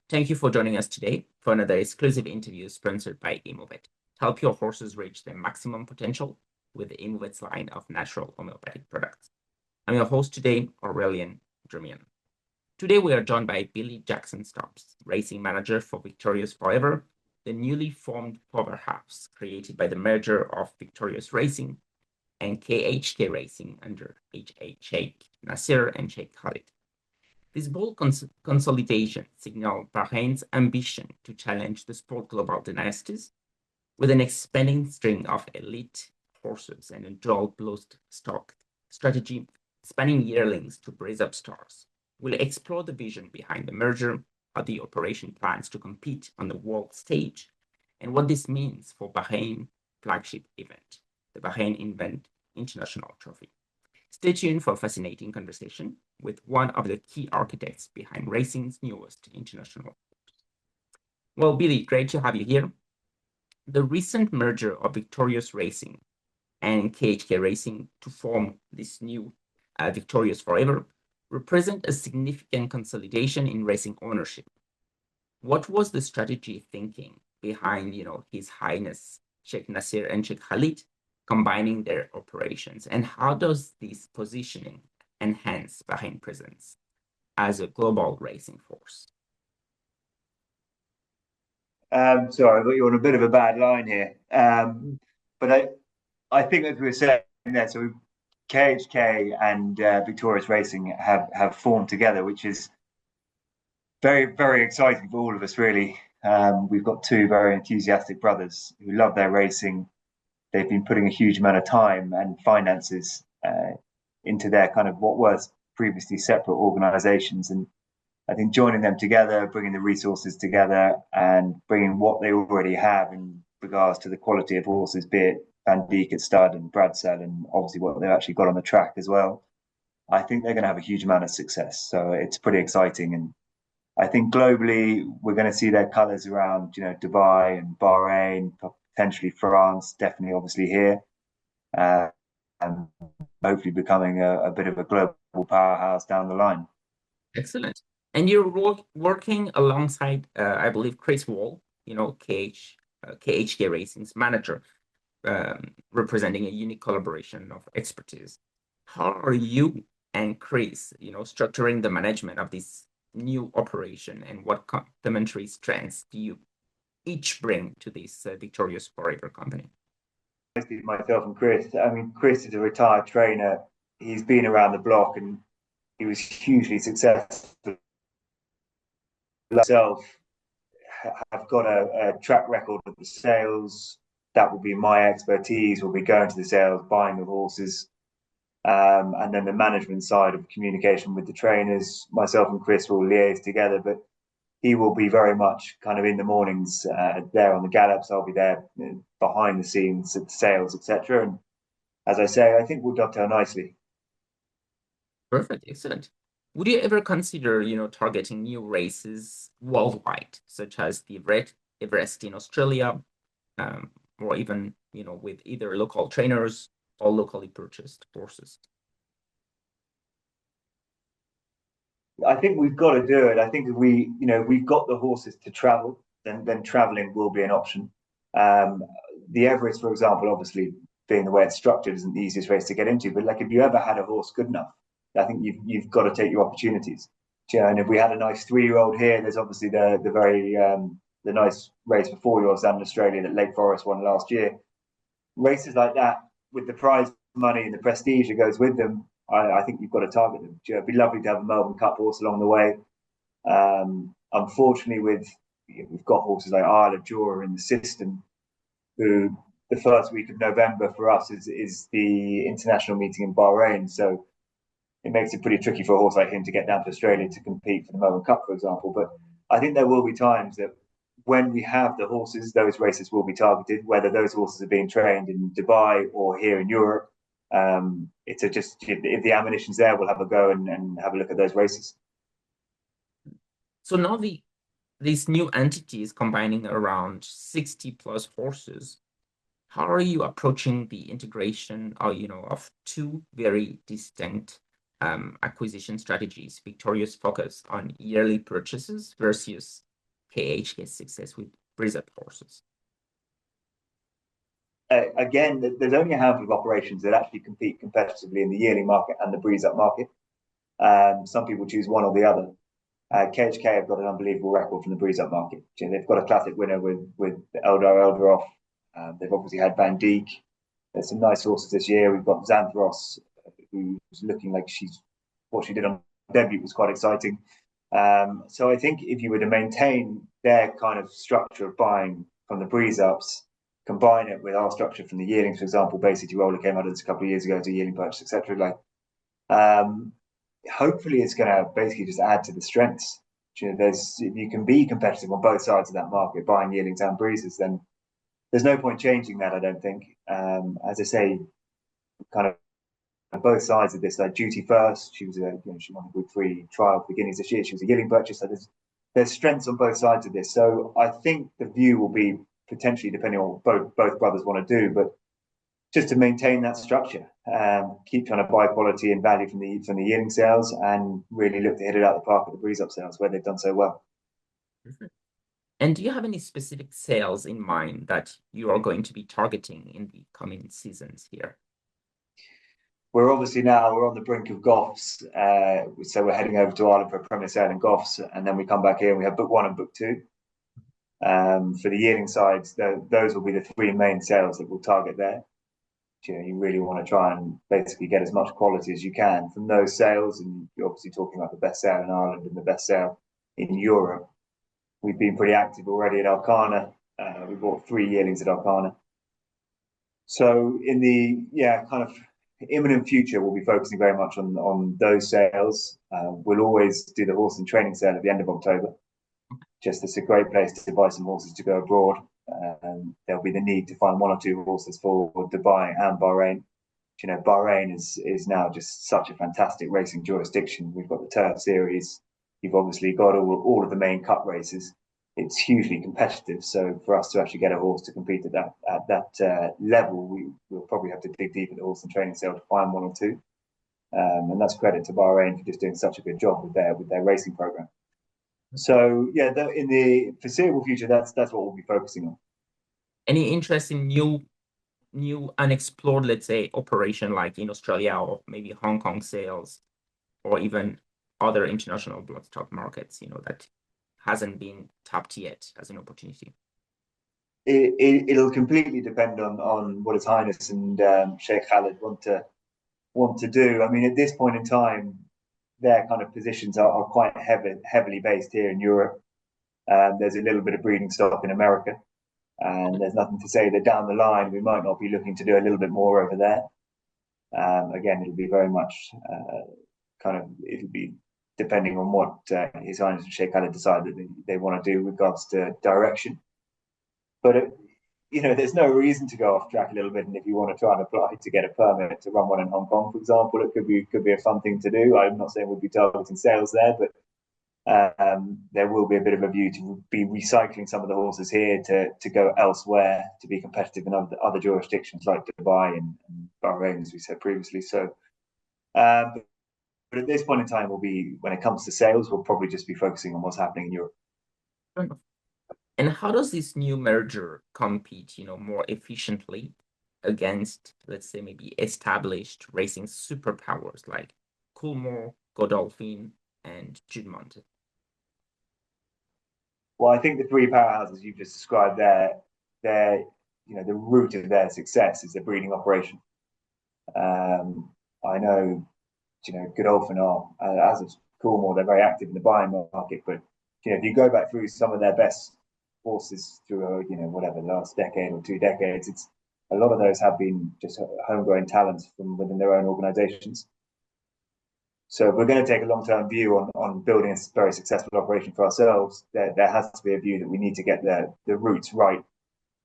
Thank you for joining us today for another exclusive interview sponsored by Emovet. Help your horses reach their maximum potential with Emovet's line of natural homeopathic products. I'm your host today, Aurelian Drumian. Today we are joined by Billy Jackson Stubbs, racing manager for Victorious Forever, the newly formed powerhouse created by the merger of Victorious Racing and KHK Racing under Shaikh, Nasser, and Sheikh Khalid. This bold consolidation signaled Bahrain's ambition to challenge the sport global dynasties with an expanding string of elite horses and a dual blood stock strategy spanning yearlings to brace up stars. We'll explore the vision behind the merger, how the operation plans to compete on the world stage, and what this means for Bahrain flagship event, the Bahrain International Trophy. Stay tuned for a fascinating conversation with one of the key architects behind racing's newest international. Well, Billy, great to have you here. The recent merger of Victorious Racing and KHK Racing to form this new Victorious Forever represent a significant consolidation in racing ownership. What was the strategy thinking behind, His Highness Sheikh Nasser and Sheikh Khalid combining their operations, and how does this positioning enhance Bahrain presence as a global racing force? Sorry, I got you on a bit of a bad line here. But I think as we were saying there, so KHK and Victorious Racing have formed together, which is very, very exciting for all of us, really. We've got two very enthusiastic brothers who love their racing. They've been putting a huge amount of time and finances into their kind of what was previously separate organizations. And I think joining them together, bringing the resources together, and bringing what they already have in regards to the quality of horses, be it Van Dijk at stud and Bradsell, and obviously what they've actually got on the track as well. I think they're going to have a huge amount of success. So it's pretty exciting. And I think globally, we're going to see their colours around, Dubai and Bahrain, potentially France, definitely obviously here, and hopefully becoming a bit of a global powerhouse down the line. Excellent. And you're working alongside, I believe, Chris Wall, KHK Racing's manager, representing a unique collaboration of expertise. How are you and Chris, structuring the management of this new operation, and what complementary strengths do you each bring to this Victorious Forever company? Myself and Chris. I mean, Chris is a retired trainer. He's been around the block and he was hugely successful. Myself, have got a track record of the sales. That will be my expertise. We'll be going to the sales, buying the horses, and then the management side of communication with the trainers. Myself and Chris will liaise together, but he will be very much kind of in the mornings there on the gallops. I'll be there behind the scenes at the sales, etc. And as I say, I think we'll dovetail nicely. Perfect, excellent. Would you ever consider, targeting new races worldwide, such as the Everest in Australia, or even, with either local trainers or locally purchased horses? I think we've got to do it. I think if we've got the horses to travel, then traveling will be an option. The Everest, for example, obviously being the way it's structured, isn't the easiest race to get into. But like, if you ever had a horse good enough, I think you've got to take your opportunities. And if we had a nice 3-year-old here, there's obviously the nice race for 4-year-olds down in Australia that Lake Forest won last year. Races like that, with the prize money and the prestige that goes with them, I think you've got to target them. It'd be lovely to have a Melbourne Cup horse along the way. Unfortunately, we've got horses like Isle of Jura in the system, who the first week of November for us is the international meeting in Bahrain. So it makes it pretty tricky for a horse like him to get down to Australia to compete for the Melbourne Cup, for example. But I think there will be times that when we have the horses, those races will be targeted, whether those horses are being trained in Dubai or here in Europe. It's just if the ammunition's there, we'll have a go and have a look at those races. So now these new entities combining around 60 plus horses, how are you approaching the integration of two very distinct acquisition strategies? Victorious focus on yearly purchases versus KHK's success with breed-up horses? Again, there's only a handful of operations that actually compete competitively in the yearling market and the breeze-up market. Some people choose one or the other. KHK have got an unbelievable record from the breeze-up market. They've got a classic winner with Eldar. They've obviously had Van Dijk. There's some nice horses this year. We've got Xanthros, who's looking like what she did on debut was quite exciting. So I think if you were to maintain their kind of structure of buying from the breeze-ups, combine it with our structure from the yearlings, for example, Basic Roller came out of this a couple of years ago as a yearling purchase, etc. Hopefully it's going to basically just add to the strengths. If you can be competitive on both sides of that market, buying yearlings and breezes, then there's no point changing that, I don't think. As I say, kind of on both sides of this, like Duty First, she won a Group 3 trial for beginnings this year. She was a yearling purchase. So there's strengths on both sides of this. So I think the view will be potentially depending on what both brothers want to do, but just to maintain that structure, keep trying to buy quality and value from the yearling sales, and really look to hit it out of the park at the breeze up sales where they've done so well. And do you have any specific sales in mind that you are going to be targeting in the coming seasons here? We're obviously now we're on the brink of Goffs, so we're heading over to Ireland for a Premier Sale in Goffs, and then we come back here and we have Book 1 and Book 2. For the yearling sides, those will be the three main sales that we'll target there. You really want to try and basically get as much quality as you can from those sales, and you're obviously talking about the best sale in Ireland and the best sale in Europe. We've been pretty active already at Arcana. We bought 3 yearlings at Arcana. So in the kind of imminent future, we'll be focusing very much on those sales. We'll always do the horse and training sale at the end of October. Just it's a great place to buy some horses to go abroad. There'll be the need to find 1 or 2 horses for Dubai and Bahrain. Bahrain is now just such a fantastic racing jurisdiction. We've got the Turf Series. You've obviously got all of the main cup races. It's hugely competitive. So for us to actually get a horse to compete at that level, we'll probably have to dig deep at the horse and training sale to find 1 or 2. And that's credit to Bahrain for just doing such a good job with their racing program. So in the foreseeable future, that's what we'll be focusing on. Any interest in new unexplored, let's say, operation like in Australia or maybe Hong Kong sales, or even other international bloodstock markets, that hasn't been tapped yet as an opportunity? It'll completely depend on what His Highness and Sheikh Khalid want to do. I mean, at this point in time, their kind of positions are quite heavily based here in Europe. There's a little bit of breeding stock in America, and there's nothing to say that down the line we might not be looking to do a little bit more over there. Again, it'll be very much it'll be depending on what His Highness and Sheikh Khalid decide that they want to do with regards to direction. But there's no reason to go off track a little bit. And if you want to try and apply to get a permit to run one in Hong Kong, for example, it could be a fun thing to do. I'm not saying we'll be targeting sales there, but there will be a bit of a view to be recycling some of the horses here to go elsewhere to be competitive in other jurisdictions like Dubai and Bahrain, as we said previously. So, but at this point in time, when it comes to sales, we'll probably just be focusing on what's happening in Europe. And how does this new merger compete, more efficiently against, let's say, maybe established racing superpowers like Coolmore, Godolphin, and Juddmonte? Well, I think the 3 powerhouses you've just described there, the root of their success is the breeding operation. I know, Godolphin are, as is Coolmore, they're very active in the buying market, but if you go back through some of their best horses through the last decade or 2 decades, it's a lot of those have been just homegrown talents from within their own organizations. So if we're going to take a long-term view on building a very successful operation for ourselves, there has to be a view that we need to get the roots right.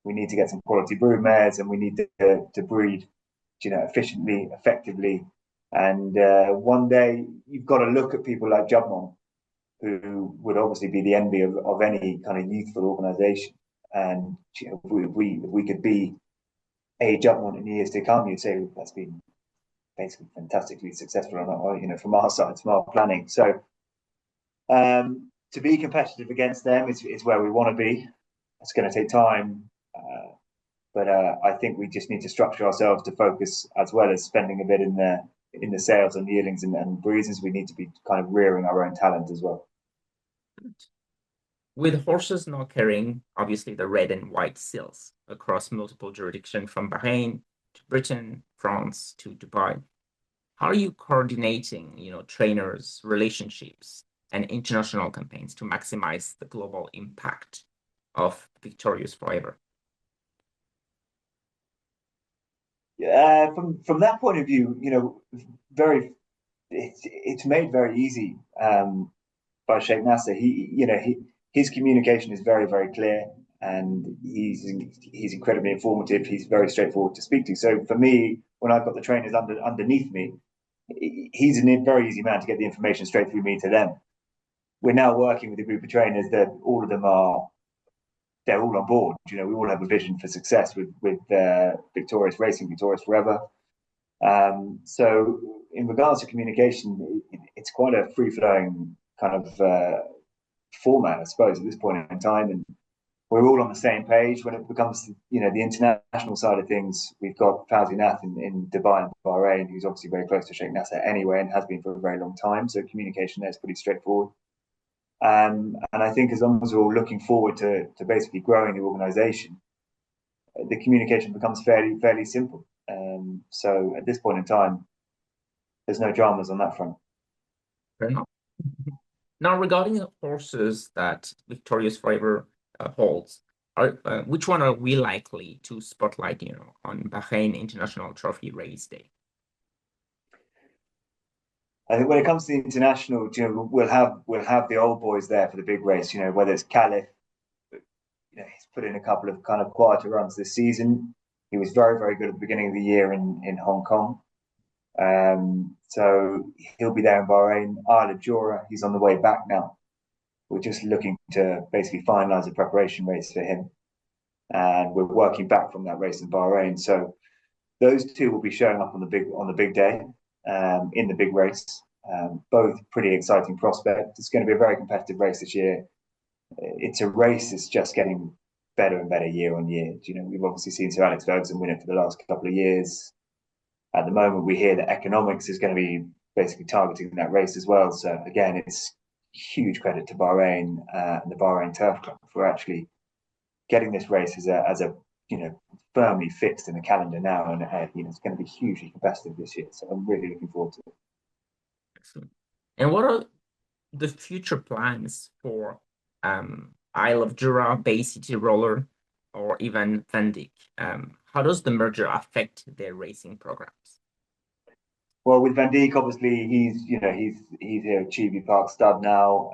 We need to get some quality brood mares, and we need to breed efficiently, effectively. And one day you've got to look at people like Juddmonte, who would obviously be the envy of any kind of youthful organization. And if we could be a Juddmonte in years to come, you'd say that's been basically fantastically successful from our side, from our planning. So to be competitive against them is where we want to be. It's going to take time, but I think we just need to structure ourselves to focus, as well as spending a bit in the sales and yearlings and breezes. We need to be kind of rearing our own talent as well. With horses now carrying obviously the red and white seals across multiple jurisdictions from Bahrain to Britain, France to Dubai, how are you coordinating, trainers, relationships, and international campaigns to maximize the global impact of Victorious Forever? From that point of view, very it's made very easy by Sheikh Nasser. His communication is very, very clear, and he's incredibly informative. He's very straightforward to speak to. So for me, when I've got the trainers underneath me, he's a very easy man to get the information straight through me to them. We're now working with a group of trainers that all of them they're all on board. We all have a vision for success with Victorious Racing, Victorious Forever. So in regards to communication, it's quite a free-flowing kind of format, I suppose, at this point in time, and we're all on the same page. When it becomes, the international side of things, we've got Fawzi Nath in Dubai and Bahrain, who's obviously very close to Sheikh Nasser anyway, and has been for a very long time. So communication there is pretty straightforward. And I think as long as we're all looking forward to basically growing the organisation, the communication becomes fairly simple. So at this point in time, there's no dramas on that front. Fair enough. Now, regarding the horses that Victorious Forever holds, which one are we likely to spotlight, on Bahrain International Trophy Race Day? I think when it comes to the international, we'll have the old boys there for the big race. Whether it's Khalifa, he's put in a couple of kind of quieter runs this season. He was very, very good at the beginning of the year in Hong Kong. So he'll be there in Bahrain. Isla Jura, he's on the way back now. We're just looking to basically finalise a preparation race for him, and we're working back from that race in Bahrain. So those two will be showing up on the big day, in the big race. Both pretty exciting prospects. It's going to be a very competitive race this year. It's a race that's just getting better and better year on year. We've obviously seen Sir Alex Ferguson win it for the last couple of years. At the moment, we hear that Economics is going to be basically targeting that race as well. So again, it's huge credit to Bahrain and the Bahrain Turf Club for actually getting this race as a firmly fixed in the calendar now, and it's going to be hugely competitive this year. So I'm really looking forward to it. Excellent. And what are the future plans for Isle of Jura, Bay City Roller, or even Van Dyck? How does the merger affect their racing programs? Well, with Van Dyck, obviously he's here at Chibi Park Stud now.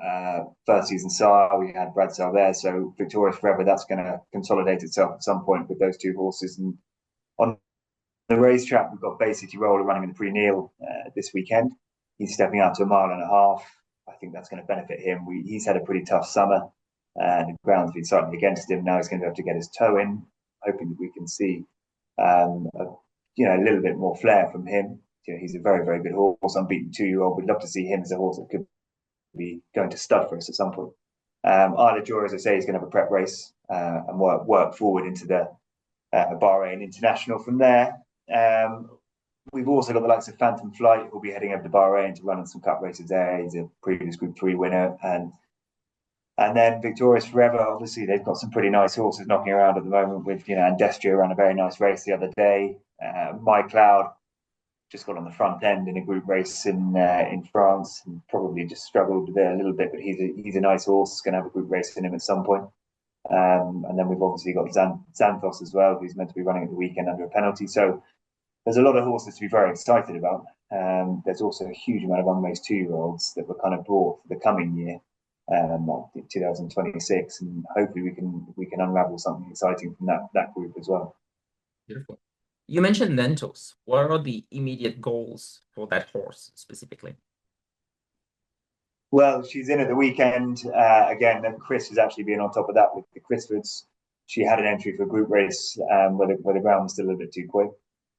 First season sire, we had Bradsell there, so Victorious Forever, that's going to consolidate itself at some point with those two horses. And on the racetrack, we've got Bay City Roller running in the Pre-Neal this weekend. He's stepping out to 1.5 miles. I think that's going to benefit him. He's had a pretty tough summer, and the ground's been slightly against him. Now he's going to have to get his toe in, hoping that we can see a little bit more flair from him. He's a very, very good horse, unbeaten 2-year-old. We'd love to see him as a horse that could be going to stud for us at some point. Isla Jura, as I say, is going to have a prep race and work forward into the Bahrain International from there. We've also got the likes of Phantom Flight, who'll be heading over to Bahrain to run on some cup races there. He's a previous Group 3 winner. And then Victorious Forever, obviously, they've got some pretty nice horses knocking around at the moment with, Andestria ran a very nice race the other day. My Cloud just got on the front end in a group race in France and probably just struggled there a little bit, but he's a nice horse. He's going to have a group race in him at some point. And then we've obviously got Xanthos as well, who's meant to be running at the weekend under a penalty. So there's a lot of horses to be very excited about. There's also a huge amount of unraced 2-year-olds that were kind of brought for the coming year, 2026, and hopefully we can unravel something exciting from that group as well. Beautiful. You mentioned Nentos. What are the immediate goals for that horse specifically? Well, she's in at the weekend. Again, Chris has actually been on top of that with the Chrisfords. She had an entry for a group race where the ground was still a little bit too quick.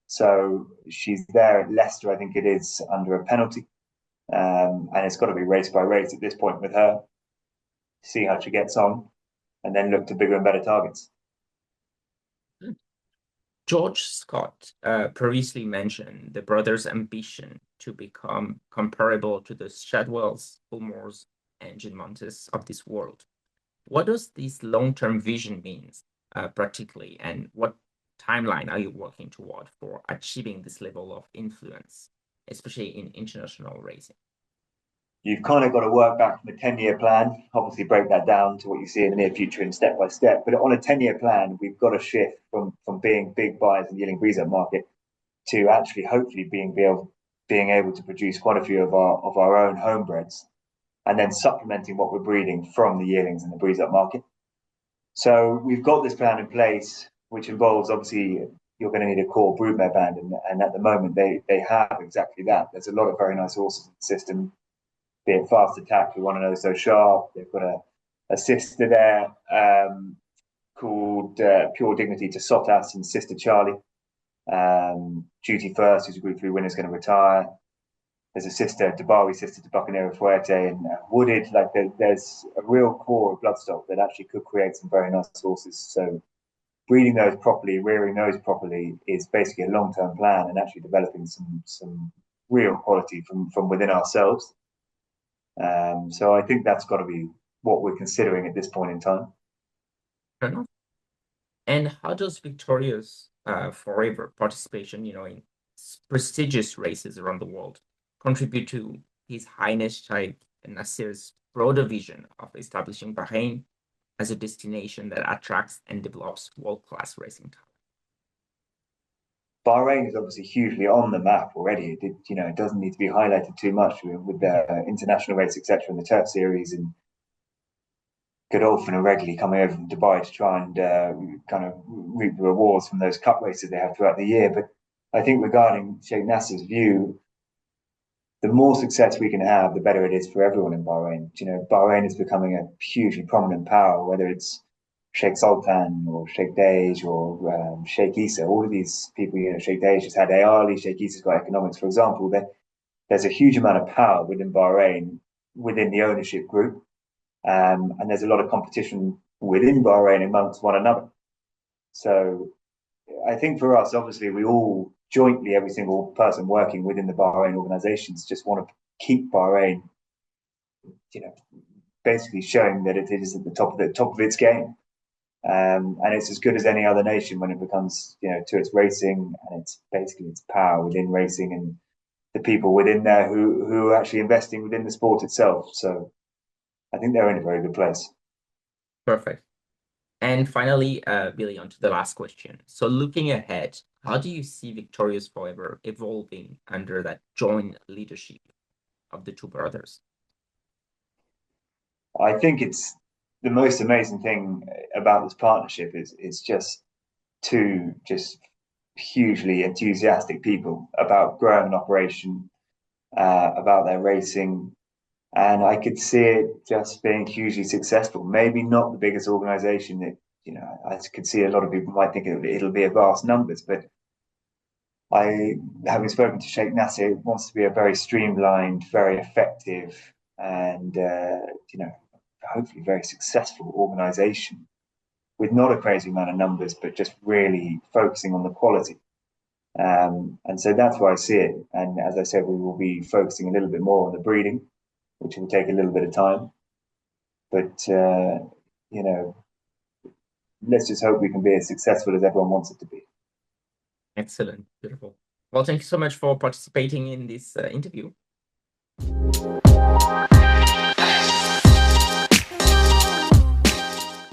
So she's there at Leicester, I think it is, under a penalty. And it's got to be race by race at this point with her. see how she gets on, and then look to bigger and better targets. George Scott previously mentioned the brothers' ambition to become comparable to the Shadwells, Fulmores, and Gilmontes of this world. What does this long-term vision mean practically, and what timeline are you working toward for achieving this level of influence, especially in international racing? You've kind of got to work back from a 10-year plan, obviously break that down to what you see in the near future and step by step. But on a 10-year plan, we've got to shift from being big buyers in the yearling breeder market to actually hopefully being able to produce quite a few of our own homebreds, and then supplementing what we're breeding from the yearlings in the breeds up market. So we've got this plan in place, which involves obviously you're going to need a core broodmare band, and at the moment they have exactly that. There's a lot of very nice horses in the system, be it Fast Attack, who want to know so sharp. They've got a sister there called Pure Dignity to Sotas and Sister Charlie. Duty First, who's a Group 3 winner, is going to retire. There's a sister, Dabawi sister to Buccaneer Fuerte, and Wooded. Like there's a real core of bloodstock that actually could create some very nice horses. So breeding those properly, rearing those properly is basically a long-term plan, and actually developing some real quality from within ourselves. So I think that's got to be what we're considering at this point in time. Fair enough. And how does Victoria's forever participation, in prestigious races around the world, contribute to His Highness Shaikh Nasser's broader vision of establishing Bahrain as a destination that attracts and develops world-class racing talent? Bahrain is obviously hugely on the map already. It doesn't need to be highlighted too much with the international race, etc., and the Turf Series, and Godolphin are regularly coming over from Dubai to try and kind of reap the rewards from those cup races they have throughout the year. But I think regarding Sheikh Nasser's view, the more success we can have, the better it is for everyone in Bahrain. Bahrain is becoming a hugely prominent power, whether it's Sheikh Sultan or Sheikh Dej or Sheikh Issa. All of these people, Sheikh Dej has had Ali, Sheikh Issa's got economics, for example. There's a huge amount of power within Bahrain, within the ownership group. And there's a lot of competition within Bahrain amongst one another. So I think for us, obviously, we all jointly, every single person working within the Bahrain organizations, just want to keep Bahrain, basically showing that it is at the top of its game. And it's as good as any other nation when it becomes, to its racing and its basically its power within racing and the people within there who are actually investing within the sport itself. So I think they're in a very good place. Perfect. And finally, Billy, on to the last question. So looking ahead, how do you see Victorious Forever evolving under that joint leadership of the two brothers? I think it's the most amazing thing about this partnership is just two hugely enthusiastic people about growing an operation, about their racing, and I could see it just being hugely successful. Maybe not the biggest organization that, I could see a lot of people might think it'll be a vast numbers, but having spoken to Sheikh Nasser, it wants to be a very streamlined, very effective, and hopefully very successful organization with not a crazy amount of numbers, but just really focusing on the quality. And so that's why I see it. And as I said, we will be focusing a little bit more on the breeding, which will take a little bit of time. But, let's just hope we can be as successful as everyone wants it to be. Excellent. Beautiful. Well, thank you so much for participating in this interview.